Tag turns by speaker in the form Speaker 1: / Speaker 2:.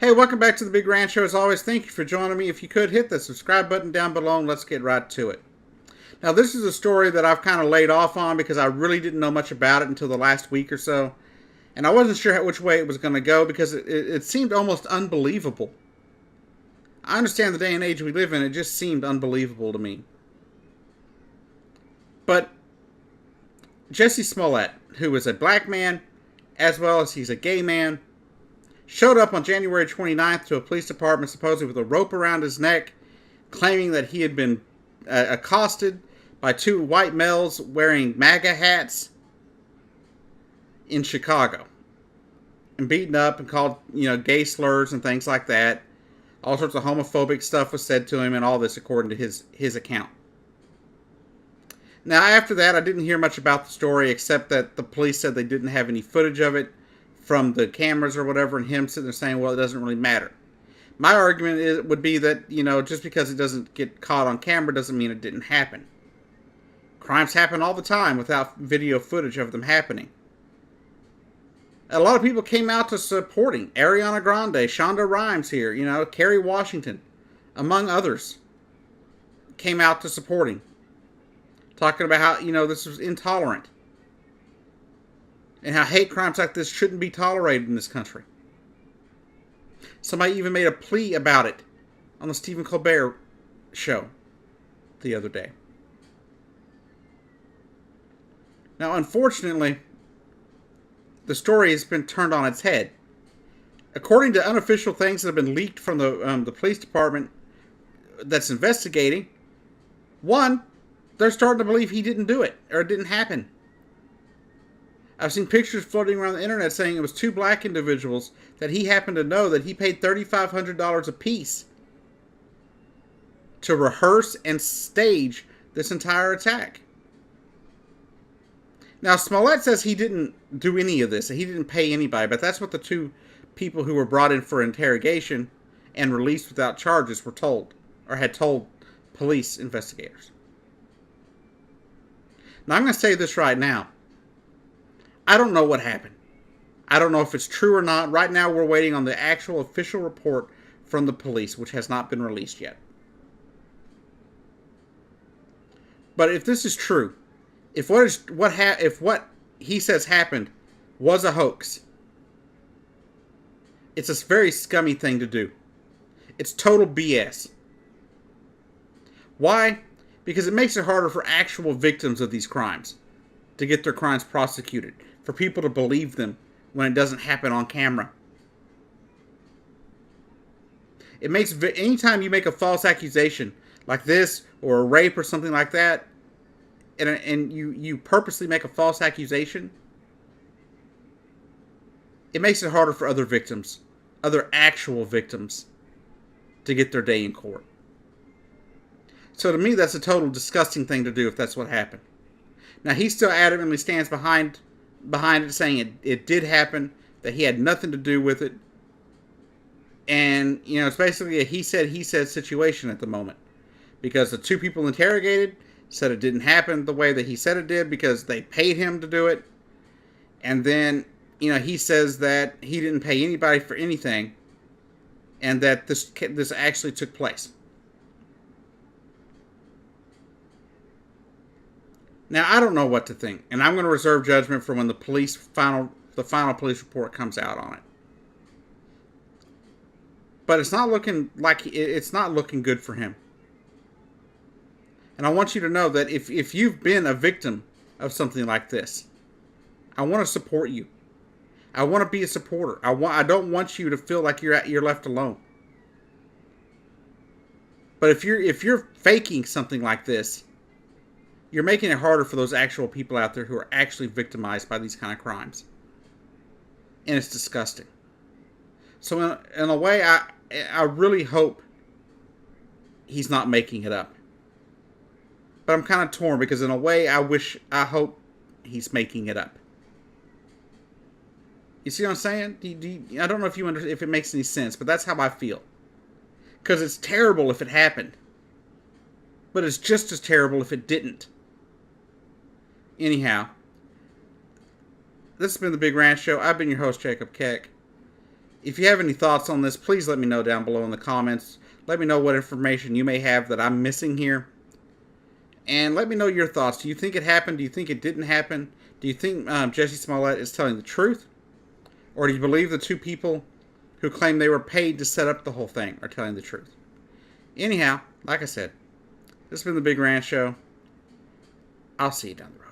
Speaker 1: Hey, welcome back to the Big Ranch Show. As always, thank you for joining me. If you could, hit the subscribe button down below and let's get right to it. Now, this is a story that I've kind of laid off on because I really didn't know much about it until the last week or so. And I wasn't sure which way it was going to go because it seemed almost unbelievable. I understand the day and age we live in, it just seemed unbelievable to me. But Jussie Smollett, who is a black man, as well as he's a gay man, showed up on January 29th to a police department supposedly with a rope around his neck, claiming that he had been accosted by two white males wearing MAGA hats in Chicago and beaten up and called, gay slurs and things like that. All sorts of homophobic stuff was said to him and all this according to his account. Now, after that, I didn't hear much about the story except that the police said they didn't have any footage of it from the cameras or whatever, and him sitting there saying, well, it doesn't really matter. My argument would be that, just because it doesn't get caught on camera doesn't mean it didn't happen. Crimes happen all the time without video footage of them happening. A lot of people came out to supporting Ariana Grande, Shonda Rhimes here, Kerry Washington, among others, came out to supporting. Talking about how, this was intolerant. And how hate crimes like this shouldn't be tolerated in this country. Somebody even made a plea about it on the Stephen Colbert show the other day. Now, unfortunately, the story has been turned on its head. According to unofficial things that have been leaked from the police department that's investigating, one, they're starting to believe he didn't do it, or it didn't happen. I've seen pictures floating around the internet saying it was two black individuals that he happened to know that he paid $3,500 a piece to rehearse and stage this entire attack. Now, Smollett says he didn't do any of this. He didn't pay anybody, but that's what the two people who were brought in for interrogation and released without charges were told, or had told police investigators. Now, I'm going to say this right now. I don't know what happened. I don't know if it's true or not. Right now, we're waiting on the actual official report from the police, which has not been released yet. But if this is true, if what he says happened was a hoax, it's a very scummy thing to do. It's total BS. Why? Because it makes it harder for actual victims of these crimes to get their crimes prosecuted, for people to believe them when it doesn't happen on camera. It makes, anytime you make a false accusation like this, or a rape or something like that, and you purposely make a false accusation, it makes it harder for other victims, other actual victims, to get their day in court. So to me, that's a total disgusting thing to do if that's what happened. Now, he still adamantly stands behind it, saying it did happen, that he had nothing to do with it. And, it's basically a he said situation at the moment. Because the two people interrogated said it didn't happen the way that he said it did because they paid him to do it. And then, he says that he didn't pay anybody for anything and that this actually took place. Now, I don't know what to think, and I'm going to reserve judgment for when the final police report comes out on it. But it's not looking good for him. And I want you to know that if you've been a victim of something like this, I want to support you. I want to be a supporter. I don't want you to feel like you're left alone. But if you're faking something like this, you're making it harder for those actual people out there who are actually victimized by these kind of crimes. And it's disgusting. So in a way, I really hope he's not making it up. But I'm kind of torn because in a way, I hope he's making it up. You see what I'm saying? I don't know if it makes any sense, but that's how I feel. Because it's terrible if it happened. But it's just as terrible if it didn't. Anyhow, this has been the Big Ranch Show. I've been your host, Jacob Keck. If you have any thoughts on this, please let me know down below in the comments. Let me know what information you may have that I'm missing here. And let me know your thoughts. Do you think it happened? Do you think it didn't happen? Do you think Jussie Smollett is telling the truth? Or do you believe the two people who claim they were paid to set up the whole thing are telling the truth? Anyhow, like I said, this has been the Big Rant Show. I'll see you down the road.